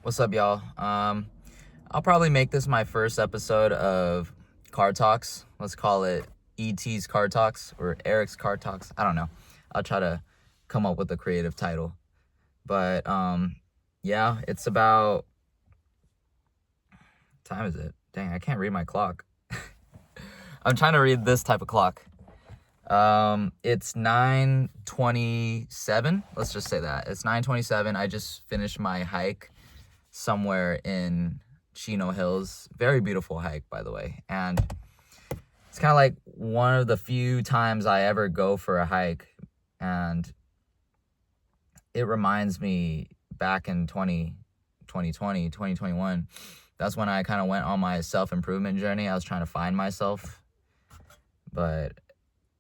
What's up, y'all? I'll probably make this my first episode of Car Talks. Let's call it ET's Car Talks or Eric's Car Talks. I don't know. I'll try to come up with a creative title. But yeah, it's about what time is it? Dang, I can't read my clock. I'm trying to read this type of clock. It's 9:27. Let's just say that. It's 9:27. I just finished my hike somewhere in Chino Hills. Very beautiful hike, by the way. And it's kind of like one of the few times I ever go for a hike. And it reminds me back in 2021. That's when I kind of went on my self-improvement journey. I was trying to find myself. But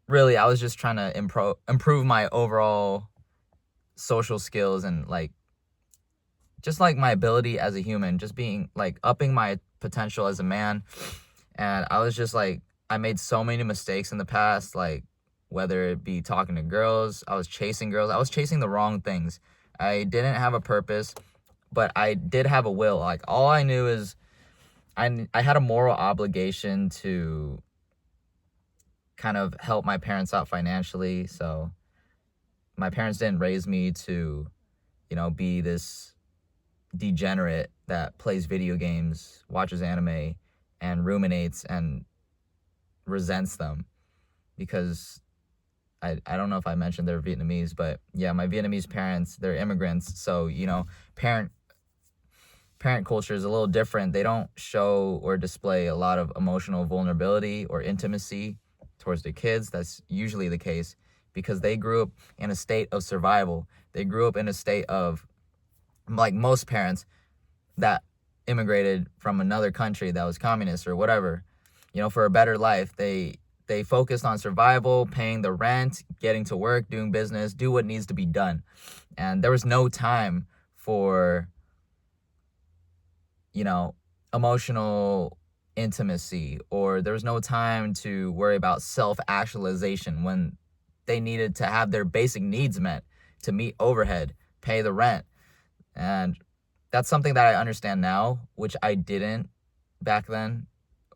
really, I was just trying to improve my overall social skills and just like my ability as a human, just being like upping my potential as a man. And I was just like, I made so many mistakes in the past, like whether it be talking to girls, I was chasing girls, I was chasing the wrong things. I didn't have a purpose, but I did have a will. Like all I knew is I had a moral obligation to kind of help my parents out financially. So my parents didn't raise me to, be this degenerate that plays video games, watches anime, and ruminates and resents them, because I don't know if I mentioned they're Vietnamese, but yeah, my Vietnamese parents, they're immigrants. So, parent culture is a little different. They don't show or display a lot of emotional vulnerability or intimacy towards their kids. That's usually the case because they grew up in a state of survival. They grew up in a state of, like most parents that immigrated from another country that was communist or whatever, for a better life. They focused on survival, paying the rent, getting to work, doing business, do what needs to be done. And there was no time for, emotional intimacy, or there was no time to worry about self-actualization when they needed to have their basic needs met to meet overhead, pay the rent. And that's something that I understand now, which I didn't back then.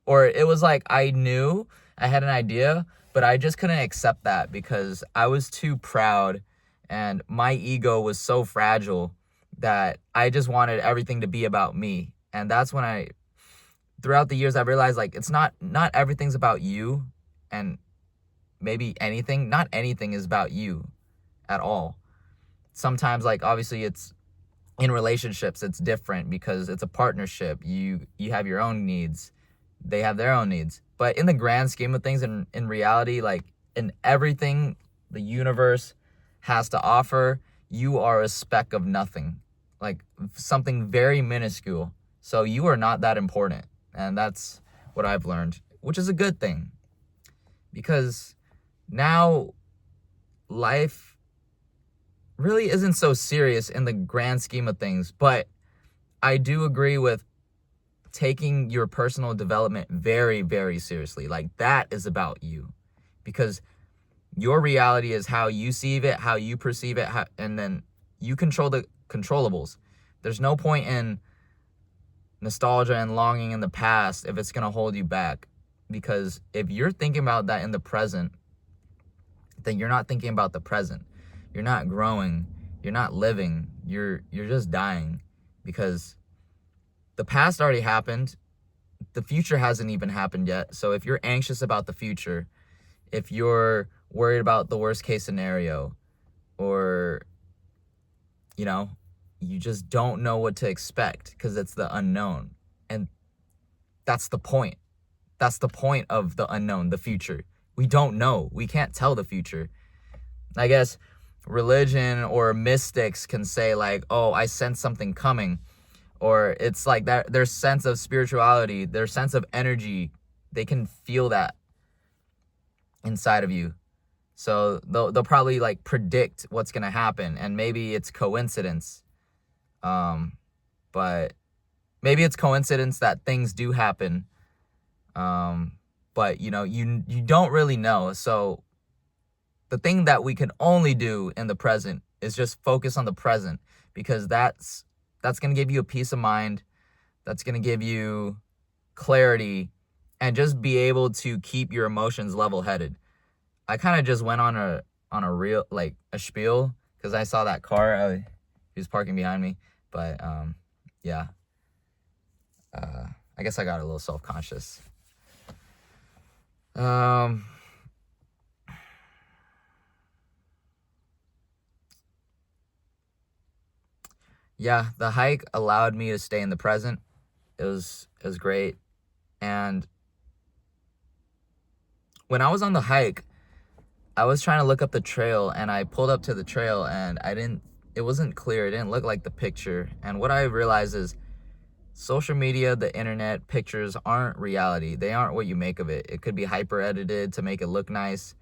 Or it was like I knew, I had an idea, but I just couldn't accept that because I was too proud and my ego was so fragile that I just wanted everything to be about me. And that's when throughout the years, I realized like it's not everything's about you, and maybe not anything is about you at all. Sometimes, like obviously it's in relationships, it's different because it's a partnership. You have your own needs, they have their own needs. But in the grand scheme of things, in reality, like in everything the universe has to offer, you are a speck of nothing, like something very minuscule. So you are not that important. And that's what I've learned, which is a good thing, because now life really isn't so serious in the grand scheme of things. But I do agree with taking your personal development very, very seriously. Like that is about you, because your reality is how you see it, how you perceive it, and then you control the controllables. There's no point in nostalgia and longing in the past if it's going to hold you back, because if you're thinking about that in the present, then you're not thinking about the present. You're not growing, you're not living, you're just dying, because the past already happened. The future hasn't even happened yet. So if you're anxious about the future, if you're worried about the worst case scenario, or you just don't know what to expect because it's the unknown. And that's the point. That's the point of the unknown, the future. We don't know. We can't tell the future. I guess religion or mystics can say like, oh, I sense something coming. Or it's like that, their sense of spirituality, their sense of energy, they can feel that inside of you. So they'll probably like predict what's going to happen, and maybe it's coincidence. But maybe it's coincidence that things do happen. But you don't really know. So the thing that we can only do in the present is just focus on the present, because that's that's going to give you a peace of mind. That's going to give you clarity and just be able to keep your emotions level-headed. I kind of just went on a real, like, a spiel because I saw that car. He was parking behind me. But, yeah. I guess I got a little self-conscious. Yeah, the hike allowed me to stay in the present. It was great. And when I was on the hike, I was trying to look up the trail, and I pulled up to the trail, and it wasn't clear. It didn't look like the picture. And what I realized is social media, the internet, pictures aren't reality. They aren't what you make of it. It could be hyper edited to make it look nice.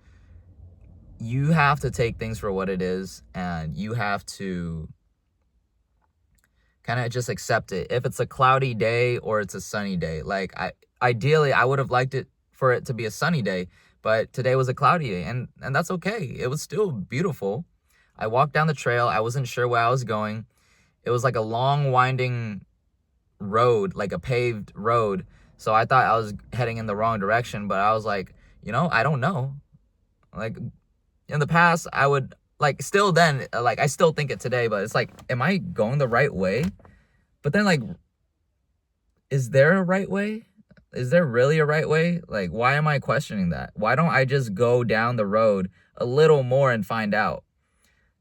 You have to take things for what it is, and you have to kind of just accept it. If it's a cloudy day or it's a sunny day, like ideally I would have liked it for it to be a sunny day, but today was a cloudy day, and that's okay. It was still beautiful. I walked down the trail. I wasn't sure where I was going. It was like a long winding road, like a paved road. So I thought I was heading in the wrong direction, but I was like, I don't know. Like in the past, I would like still then, like I still think it today, but it's like, am I going the right way? But then like, is there a right way? Is there really a right way? Like, why am I questioning that? Why don't I just go down the road a little more and find out?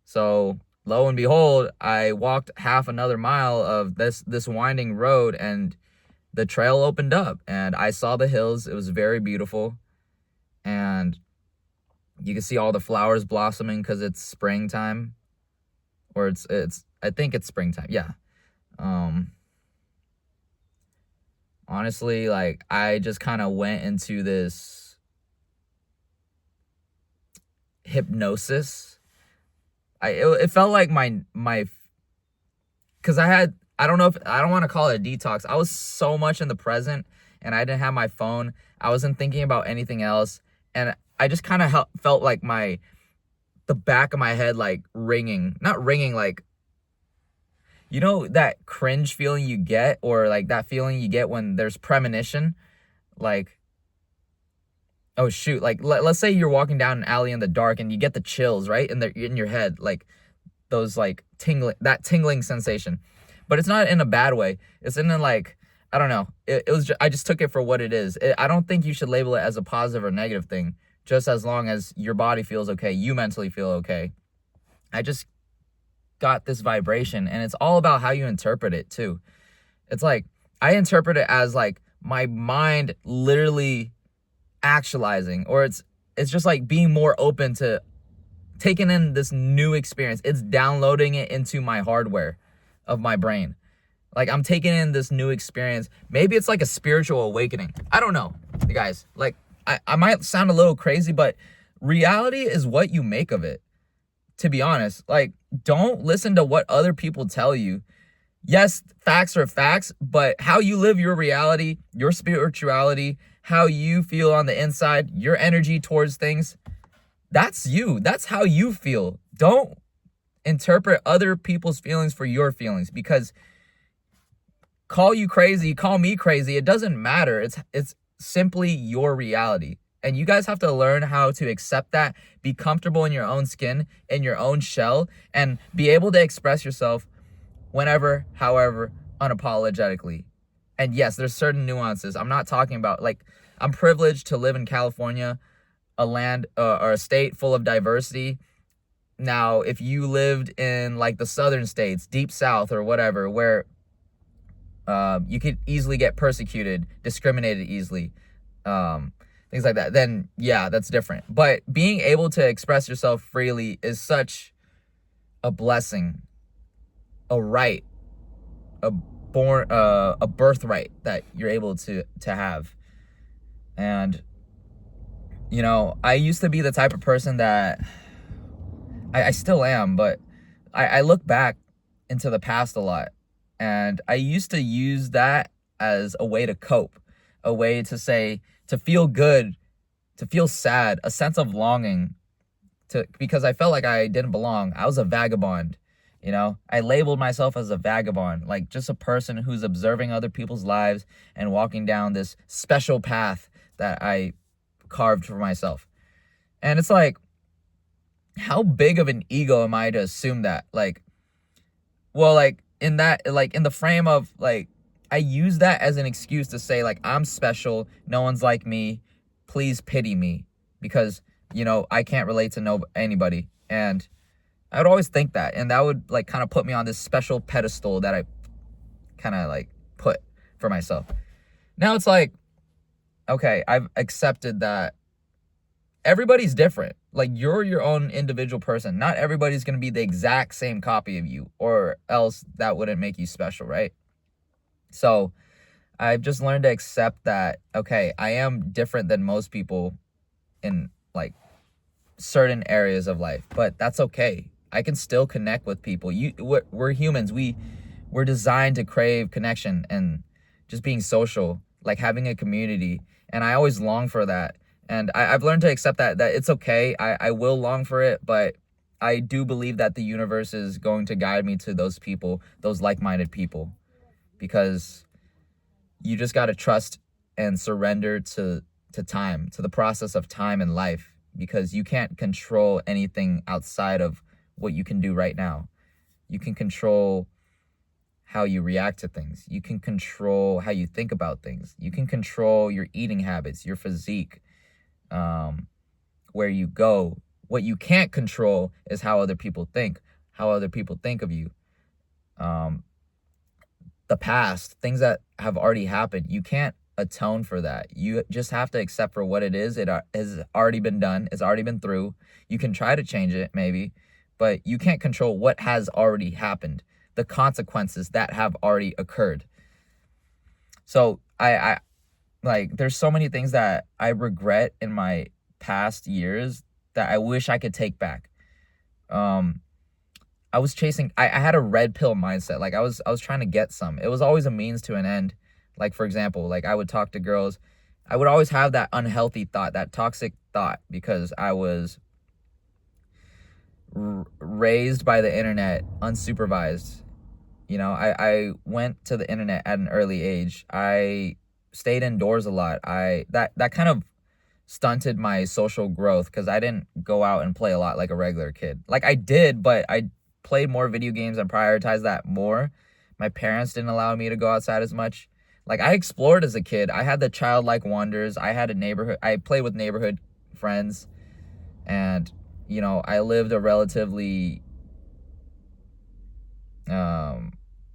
So lo and behold, I walked half another mile of this winding road, and the trail opened up, and I saw the hills. It was very beautiful, and you can see all the flowers blossoming because it's springtime, or it's I think it's springtime. Yeah. Honestly, like I just kind of went into this hypnosis. It felt like my because I don't want to call it a detox. I was so much in the present, and I didn't have my phone. I wasn't thinking about anything else, and I just kind of felt like the back of my head like ringing, not ringing, like that cringe feeling you get, or like that feeling you get when there's premonition, like, oh shoot, like let's say you're walking down an alley in the dark and you get the chills, right, in your head, like those like tingling sensation, but it's not in a bad way. It's in a, like, I don't know. I just took it for what it is. I don't think you should label it as a positive or negative thing, just as long as your body feels okay, you mentally feel okay. I just got this vibration, and it's all about how you interpret it too. It's like I interpret it as like my mind literally actualizing, or it's just like being more open to taking in this new experience. It's downloading it into my hardware of my brain. Like I'm taking in this new experience. Maybe it's like a spiritual awakening. I don't know, guys. Like I might sound a little crazy, but reality is what you make of it. To be honest, like, don't listen to what other people tell you. Yes, facts are facts, but how you live your reality, your spirituality, how you feel on the inside, your energy towards things, that's you. That's how you feel. Don't interpret other people's feelings for your feelings, because call you crazy, call me crazy, it doesn't matter. It's simply your reality. And you guys have to learn how to accept that, be comfortable in your own skin, in your own shell, and be able to express yourself whenever, however, unapologetically. And yes, there's certain nuances. I'm not talking about, like, I'm privileged to live in California, a land or a state full of diversity. Now, if you lived in like the southern states, deep south or whatever, where you could easily get persecuted, discriminated easily, things like that, then yeah, that's different. But being able to express yourself freely is such a blessing, a right, a birthright that you're able to have. And I used to be the type of person that I still am, but I look back into the past a lot, and I used to use that as a way to cope, a way to feel good, to feel sad, a sense of longing, because I felt like I didn't belong. I was a vagabond, You know, I labeled myself as a vagabond, like just a person who's observing other people's lives and walking down this special path that I carved for myself. And it's like, how big of an ego am I to assume that? Like, well, like in that, like in the frame of like, I use that as an excuse to say like, I'm special, no one's like me, please pity me, because, you know, I can't relate to anybody. And I would always think that, and that would like kind of put me on this special pedestal that I kind of like put for myself. Now it's like, okay, I've accepted that everybody's different. Like, you're your own individual person. Not everybody's going to be the exact same copy of you, or else that wouldn't make you special, right? So I've just learned to accept that, okay, I am different than most people in like certain areas of life, but that's okay. I can still connect with people. We're humans. We're designed to crave connection and just being social, like having a community. And I always long for that. And I've learned to accept that it's okay. I will long for it, but I do believe that the universe is going to guide me to those people, those like-minded people, because you just got to trust and surrender to time, to the process of time in life, because you can't control anything outside of what you can do right now. You can control how you react to things. You can control how you think about things. You can control your eating habits, your physique, where you go. What you can't control is how other people think of you. The past, things that have already happened, you can't atone for that. You just have to accept for what it is. It has already been done. It's already been through. You can try to change it maybe, but you can't control what has already happened, the consequences that have already occurred. So I like, there's so many things that I regret in my past years that I wish I could take back. I was chasing, I had a red pill mindset. Like I was trying to get some. It was always a means to an end. Like, for example, like I would talk to girls. I would always have that unhealthy thought, that toxic thought, because I was raised by the internet, unsupervised. You know, I went to the internet at an early age. I stayed indoors a lot. That kind of stunted my social growth, because I didn't go out and play a lot like a regular kid. Like I did, but I played more video games and prioritized that more. My parents didn't allow me to go outside as much. Like, I explored as a kid. I had the childlike wonders. I had a neighborhood. I played with neighborhood friends. And, you know, I lived a relatively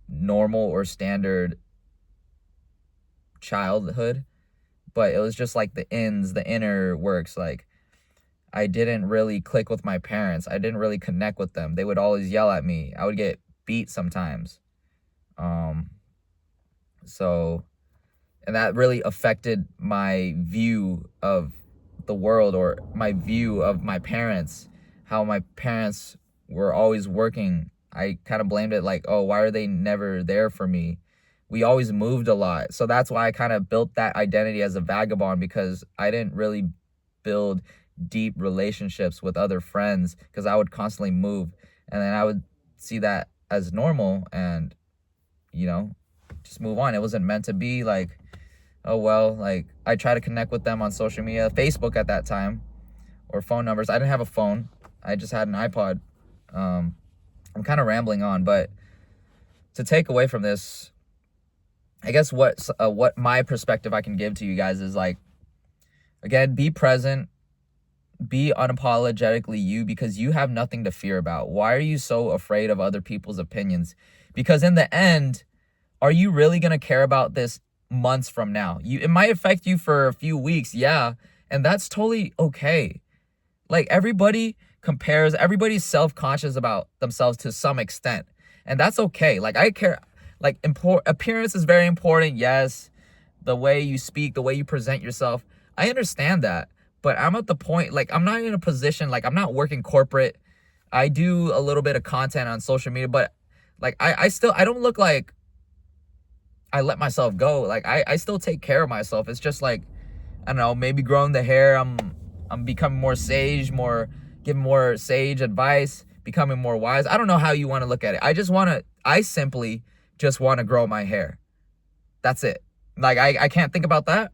normal or standard childhood. But it was just like the inner works. Like, I didn't really click with my parents. I didn't really connect with them. They would always yell at me. I would get beat sometimes. And that really affected my view of the world, or my view of my parents, how my parents were always working. I kind of blamed it like, oh, why are they never there for me? We always moved a lot. So that's why I kind of built that identity as a vagabond, because I didn't really build deep relationships with other friends, because I would constantly move. And then I would see that as normal and, you know, just move on. It wasn't meant to be. Like, oh, well, like I try to connect with them on social media, Facebook at that time, or phone numbers. I didn't have a phone. I just had an iPod. I'm kind of rambling on, but to take away from this, I guess what my perspective I can give to you guys is like, again, be present, be unapologetically you, because you have nothing to fear about. Why are you so afraid of other people's opinions? Because in the end, are you really going to care about this months from now? It might affect you for a few weeks, yeah, and that's totally okay. Like, everybody compares, everybody's self-conscious about themselves to some extent, and that's okay. Like, I care. Like, appearance is very important, yes. The way you speak, the way you present yourself, I understand that. But I'm at the point, like, I'm not in a position, like, I'm not working corporate. I do a little bit of content on social media, but, like, I don't look like I let myself go. Like, I still take care of myself. It's just, like, I don't know, maybe growing the hair, I'm becoming more sage, giving more sage advice. becoming more wise. I don't know how you want to look at it. I simply just want to grow my hair. That's it. Like, I can't think about that.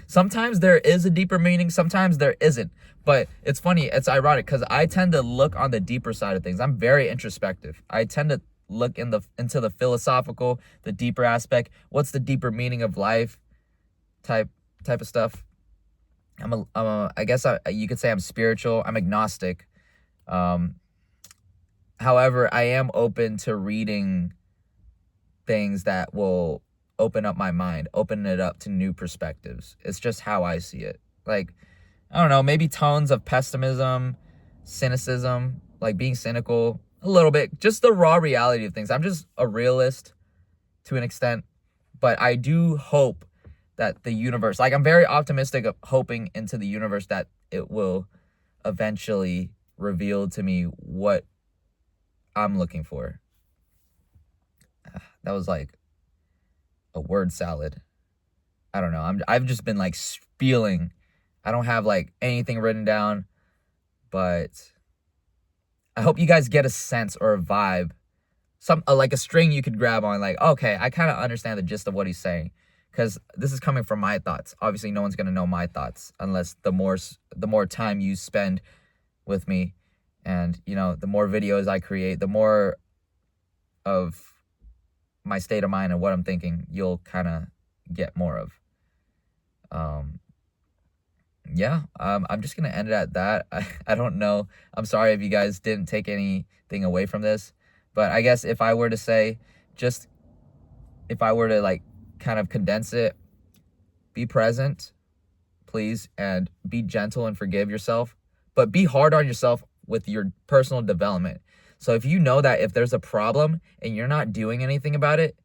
Sometimes there is a deeper meaning, sometimes there isn't. But it's funny, it's ironic, because I tend to look on the deeper side of things. I'm very introspective. I tend to look into the philosophical, the deeper aspect. What's the deeper meaning of life type of stuff. I guess you could say I'm spiritual. I'm agnostic. However, I am open to reading things that will open up my mind, open it up to new perspectives. It's just how I see it. Like, I don't know, maybe tones of pessimism, cynicism, like being cynical a little bit, just the raw reality of things. I'm just a realist to an extent, but I do hope that the universe, like, I'm very optimistic of hoping into the universe that it will eventually reveal to me what I'm looking for. That was like a word salad. I don't know. I've just been like spieling. I don't have like anything written down, but I hope you guys get a sense or a vibe, like a string you could grab on, like, okay, I kind of understand the gist of what he's saying, because this is coming from my thoughts. Obviously, no one's gonna know my thoughts unless the more time you spend with me, and the more videos I create, the more of my state of mind and what I'm thinking you'll kind of get more of. I'm just gonna end it at that. I don't know. I'm sorry if you guys didn't take anything away from this, but I guess if I were to like kind of condense it, be present, please, and be gentle and forgive yourself, but be hard on yourself with your personal development. So if you know that if there's a problem and you're not doing anything about it,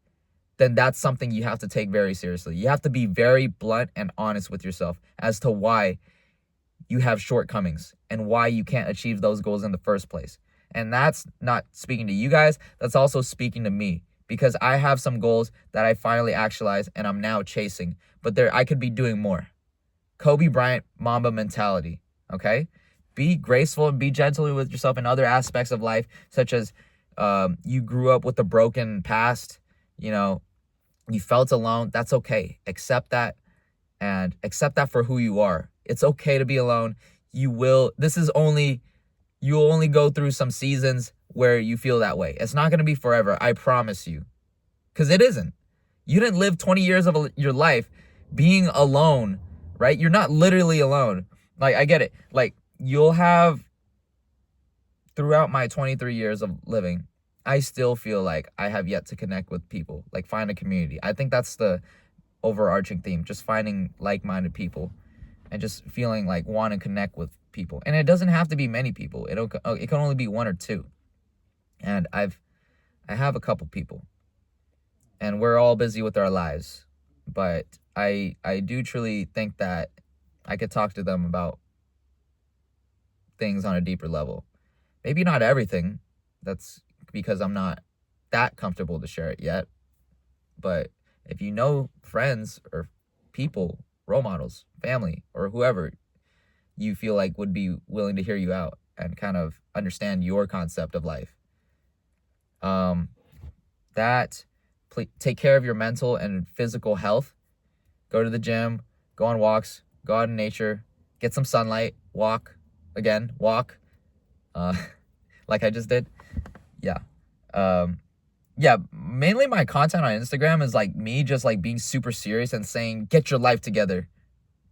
then that's something you have to take very seriously. You have to be very blunt and honest with yourself as to why you have shortcomings and why you can't achieve those goals in the first place. And that's not speaking to you guys, that's also speaking to me, because I have some goals that I finally actualized and I'm now chasing, but I could be doing more. Kobe Bryant Mamba mentality, okay? Be graceful and be gentle with yourself in other aspects of life, such as you grew up with a broken past, you felt alone. That's okay. Accept that, and accept that for who you are. It's okay to be alone. You'll only go through some seasons where you feel that way. It's not going to be forever, I promise you, because it isn't. You didn't live 20 years of your life being alone, right? You're not literally alone. Like, I get it. Like, you'll have, throughout my 23 years of living, I still feel like I have yet to connect with people, like find a community. I think that's the overarching theme, just finding like-minded people and just feeling like want to connect with people. And it doesn't have to be many people. It can only be one or two. And I have a couple people, and we're all busy with our lives, but I do truly think that I could talk to them about things on a deeper level. Maybe not everything. That's because I'm not that comfortable to share it yet. But if you know friends or people, role models, family, or whoever you feel like would be willing to hear you out and kind of understand your concept of life, take care of your mental and physical health. Go to the gym, go on walks, go out in nature, get some sunlight, walk, like I just did. Mainly my content on Instagram is like me just like being super serious and saying, get your life together,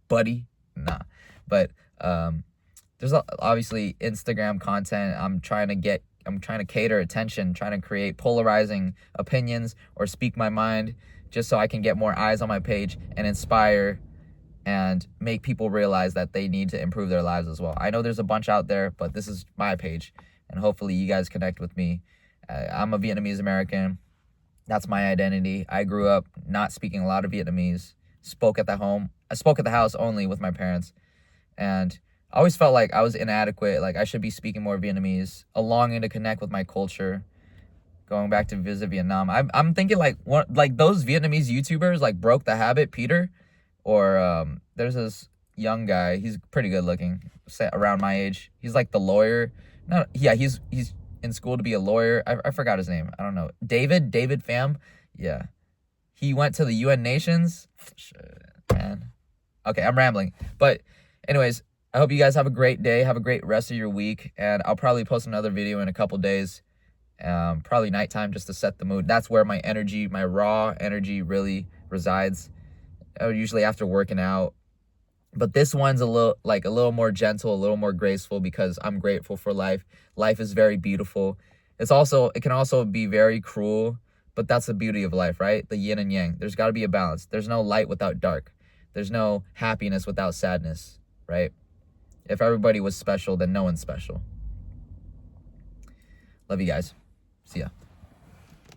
buddy. Nah, but there's obviously Instagram content. I'm trying to cater attention, trying to create polarizing opinions or speak my mind, just so I can get more eyes on my page and inspire and make people realize that they need to improve their lives as well. I know there's a bunch out there, but this is my page, and hopefully you guys connect with me. I'm a Vietnamese American. That's my identity. I grew up not speaking a lot of Vietnamese. I spoke at the house only with my parents, and I always felt like I was inadequate. Like, I should be speaking more Vietnamese, a longing to connect with my culture, going back to visit Vietnam. I'm thinking like those Vietnamese YouTubers like Broke the Habit, Peter, or there's this young guy. He's pretty good looking, around my age. He's like the lawyer No, yeah, he's in school to be a lawyer. I forgot his name. I don't know. David Pham. Yeah, he went to the UN nations. Shit, man. Okay, I'm rambling. But anyways, I hope you guys have a great day. Have a great rest of your week. And I'll probably post another video in a couple days. Probably nighttime just to set the mood. That's where my energy, my raw energy really resides. Usually after working out. But this one's a little more gentle, a little more graceful because I'm grateful for life. Life is very beautiful. It can also be very cruel, but that's the beauty of life, right? The yin and yang. There's got to be a balance. There's no light without dark. There's no happiness without sadness, right? If everybody was special, then no one's special. Love you guys. See ya.